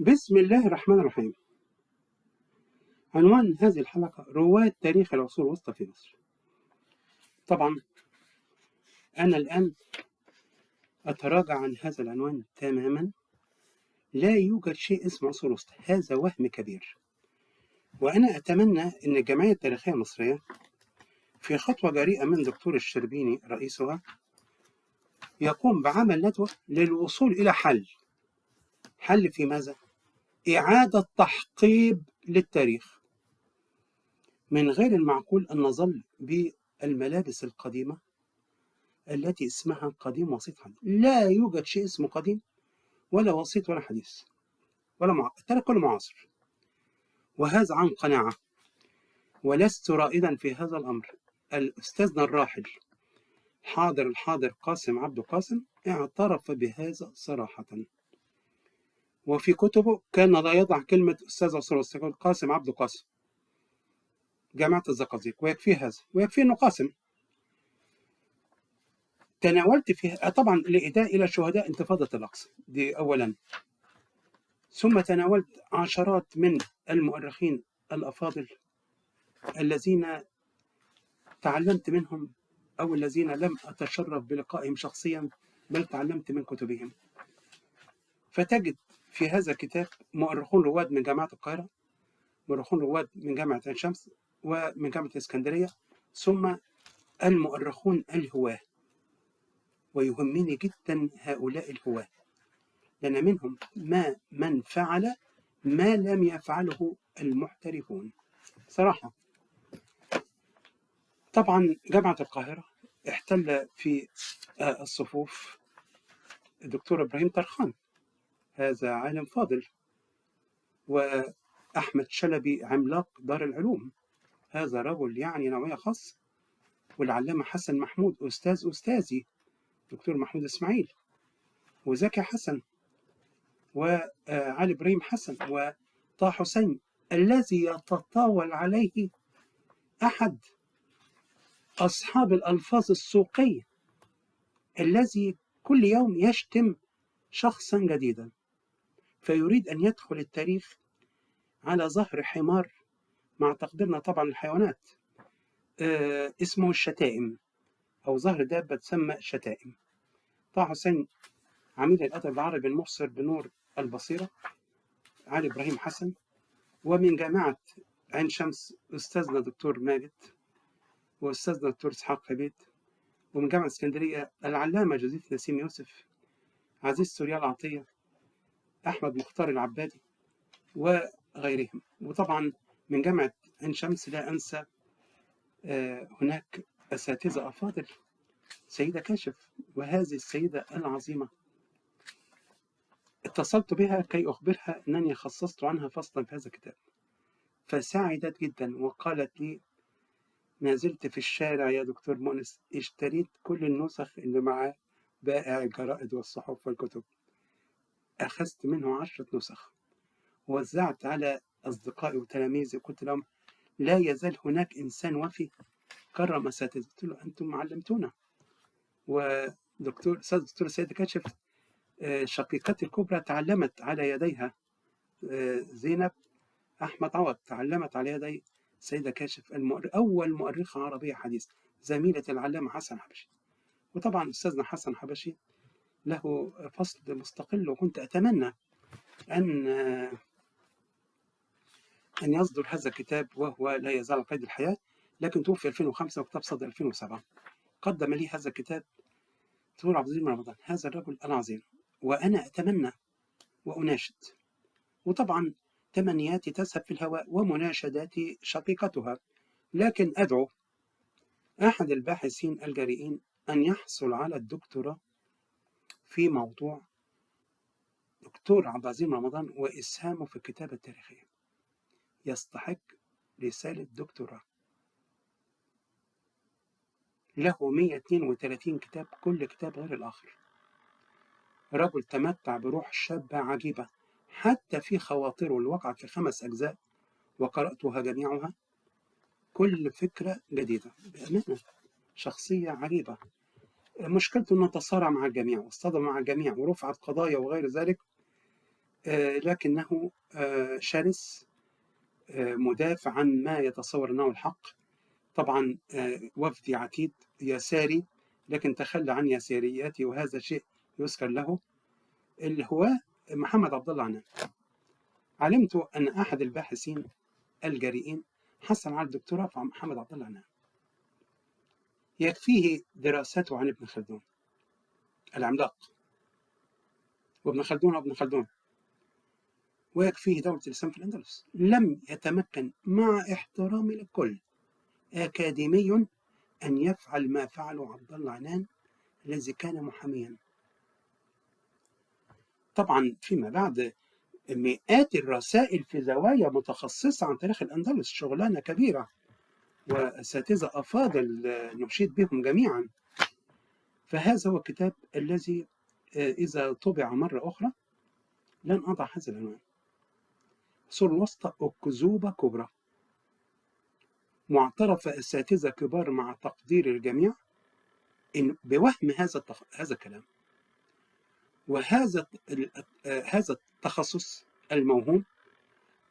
بسم الله الرحمن الرحيم. عنوان هذه الحلقة: رواد تاريخ العصور الوسطى في مصر. طبعا أنا الآن أتراجع عن هذا العنوان تماما. لا يوجد شيء اسمه عصور وسطى، هذا وهم كبير. وأنا أتمنى أن الجمعية التاريخية المصرية في خطوة جريئة من دكتور الشربيني رئيسها يقوم بعمل ندوة للوصول إلى حل في ماذا؟ إعادة تحقيب للتاريخ. من غير المعقول أن نظل بالملابس القديمة التي اسمها قديم وسيط حديث. لا يوجد شيء اسمه قديم ولا وسيط ولا حديث ولا كله معاصر، وهذا عن قناعة، ولست رائدا في هذا الأمر. الأستاذنا الراحل الحاضر قاسم عبد قاسم اعترف بهذا صراحة، وفي كتبه كان لا يضع كلمة أستاذ عصور الوسطى، قاسم عبد قاسم جامعة الزقازيق، ويكفي هذا، ويكفي أنه قاسم. تناولت فيها طبعا الإهداء إلى شهداء انتفاضة الأقصى دي أولا، ثم تناولت عشرات من المؤرخين الأفاضل الذين تعلمت منهم، أو الذين لم أتشرف بلقائهم شخصيا بل تعلمت من كتبهم. فتجد في هذا الكتاب مؤرخون رواد من جامعة القاهرة، مؤرخون رواد من جامعة عين شمس ومن جامعة الإسكندرية، ثم المؤرخون الهواة. ويهمني جدا هؤلاء الهواة، لأن منهم من فعل ما لم يفعله المحترفون صراحة. طبعا جامعة القاهرة احتل في الصفوف الدكتور إبراهيم طرخان، هذا عالم فاضل، وأحمد شلبي عملاق دار العلوم، هذا رجل يعني نوعية خاصة، والعلامة حسن محمود أستاذي دكتور محمود إسماعيل، وزكي حسن، وعلي إبراهيم حسن، وطه حسين الذي يتطاول عليه أحد أصحاب الألفاظ السوقية الذي كل يوم يشتم شخصا جديدا، فيريد أن يدخل التاريخ على ظهر حمار، مع تقديرنا طبعا الحيوانات، اسمه الشتائم، أو ظهر دابة تسمى شتائم. طه حسين عميد الأدب العربي المبصر بنور البصيرة، علي إبراهيم حسن، ومن جامعة عين شمس أستاذنا دكتور ماجد، وأستاذنا دكتور إسحاق خبيت، ومن جامعة اسكندرية العلامة جوزيف نسيم يوسف، عزيز سوريال عطية، أحمد مختار العبادي، وغيرهم. وطبعا من جامعة عين شمس لا أنسى هناك أساتذة أفاضل، سيدة كاشف، وهذه السيدة العظيمة اتصلت بها كي أخبرها أنني خصصت عنها فصلا في هذا الكتاب، فسعدت جدا وقالت لي: ما زلت في الشارع يا دكتور مؤنس، اشتريت كل النسخ اللي مع بائع الجرائد والصحف والكتب، أخذت منه 10 نسخ ووزعت على أصدقائي وتلاميذي، قلت لهم: لا يزال هناك إنسان وفي كرم أساتذة. قلت له: أنتم علمتونا. ودكتور سيدة كاشف شقيقتي الكبرى تعلمت على يديها، زينب أحمد عوض تعلمت على يدي سيدة كاشف، أول مؤرخة عربية حديث، زميلة العلامة حسن حبشي. وطبعا أستاذنا حسن حبشي له فصل مستقل، وكنت أتمنى أن يصدر هذا الكتاب، وهو لا يزال قيد الحياة، لكن توفي 2005 وكتاب صدر 2007. قدم لي هذا الكتاب دكتور عبد العزيز رمضان، هذا الرجل العظيم، وأنا أتمنى وأناشد، وطبعا تمنياتي تذهب في الهواء ومناشداتي شقيقتها، لكن أدعو أحد الباحثين الجريئين أن يحصل على الدكتوراه في موضوع دكتور عبد العزيز رمضان وإسهامه في الكتابة التاريخية، يستحق رسالة دكتوراه. له 132 كتاب، كل كتاب غير الآخر. رجل تمتع بروح شابة عجيبة، حتى في خواطره اللي وقعت في 5 أجزاء وقرأتها جميعها، كل فكرة جديدة. بأمانة شخصية عجيبة. مشكلته أنه تصارع مع الجميع واصطدم مع الجميع ورفعت قضايا وغير ذلك، لكنه شرس، مدافع عن ما يتصور أنه الحق. طبعا وفدي عتيد يساري، لكن تخلى عن يسارياته، وهذا شيء يذكر له، اللي هو محمد عبد الله عنان. علمت أن أحد الباحثين الجريئين حصل على الدكتوراه في محمد عبد الله عنان. يكفيه دراسته عن ابن خلدون العملاق، وابن خلدون، ويكفيه دولة الإسلام في الأندلس. لم يتمكن مع احترامي للكل أكاديمي أن يفعل ما فعله عبد الله عنان الذي كان محاميا. طبعا فيما بعد مئات الرسائل في زوايا متخصصة عن تاريخ الأندلس، شغلانة كبيرة، وأساتذة أفاضل نشيد بهم جميعا. فهذا هو الكتاب الذي إذا طبع مرة أخرى لن أضع هذا العنوان. العصور الوسطى أكذوبة كبرى، معترف أساتذة كبار مع تقدير الجميع إن بوهم هذا الكلام، وهذا هذا التخصص الموهوم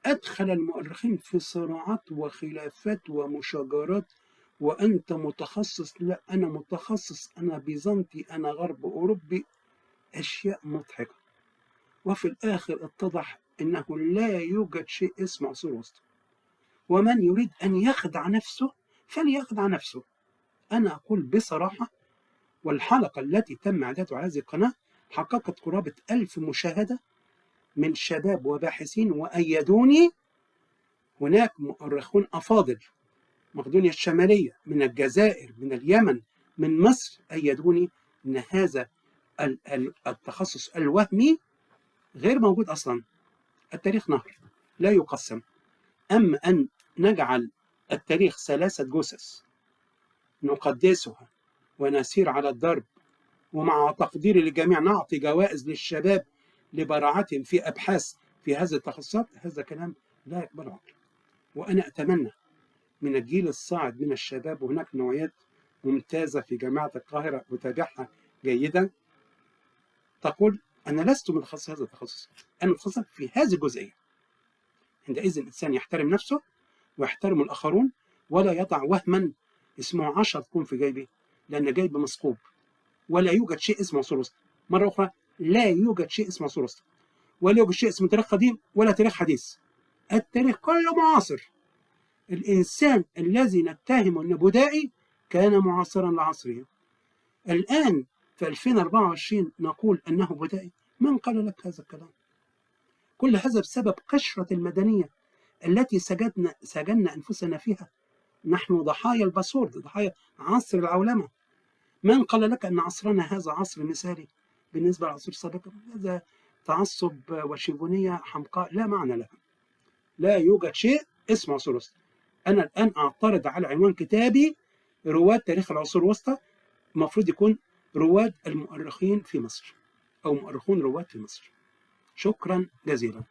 أدخل المؤرخين في صراعات وخلافات ومشاجرات، وأنت متخصص، لا أنا متخصص، أنا بيزنطي، أنا غرب أوروبي، أشياء مضحكة. وفي الآخر اتضح أنه لا يوجد شيء اسمه عصور وسطى، ومن يريد أن يخدع نفسه فليخدع نفسه. أنا أقول بصراحة، والحلقة التي تم إعدادها على هذه القناة حققت قرابة 1000 مشاهدة من شباب وباحثين وأيدوني. هناك مؤرخون أفاضل، مقدونيا الشمالية، من الجزائر، من اليمن، من مصر، أيدوني أن هذا التخصص الوهمي غير موجود أصلا. التاريخ نهر لا يقسم. أما أن نجعل التاريخ 3 جثث نقدسها ونسير على الضرب، ومع تقدير للجميع نعطي جوائز للشباب لبراعتهم في أبحاث في هذه التخصصات، هذا كلام لا يقبل عقل. وأنا أتمنى من الجيل الصاعد من الشباب، وهناك نوعيات ممتازة في جامعة القاهرة أتابعها جيدا، تقول أنا لست متخصص هذا التخصص، أنا متخصص في هذه الجزئية. عندئذ الإنسان يحترم نفسه ويحترم الآخرون، ولا يضع وهما اسمه 10 تكون في جيبه، لأن جيبه مثقوب. ولا يوجد شيء اسمه عصور وسطى. مرة أخرى، لا يوجد شيء اسمه عصور وسطى، ولا يوجد شيء اسمه تاريخ قديم ولا تاريخ حديث. التاريخ كله معاصر. الإنسان الذي نتهم أنه بدائي كان معاصرا لعصره. الآن في 2024 نقول أنه بدائي. من قال لك هذا الكلام؟ كل هذا بسبب قشرة المدنية التي سجنا أنفسنا فيها. نحن ضحايا الباسورد، ضحايا عصر العولمة. من قال لك أن عصرنا هذا عصر مثالي بالنسبة للعصور السابقة؟ هذا تعصب وشيفونية حمقاء لا معنى لها. لا يوجد شيء اسمه عصور وسطى. أنا الآن أعترض على عنوان كتابي رواد تاريخ العصور الوسطى، المفروض يكون رواد المؤرخين في مصر، أو مؤرخون رواد في مصر. شكرا جزيلا.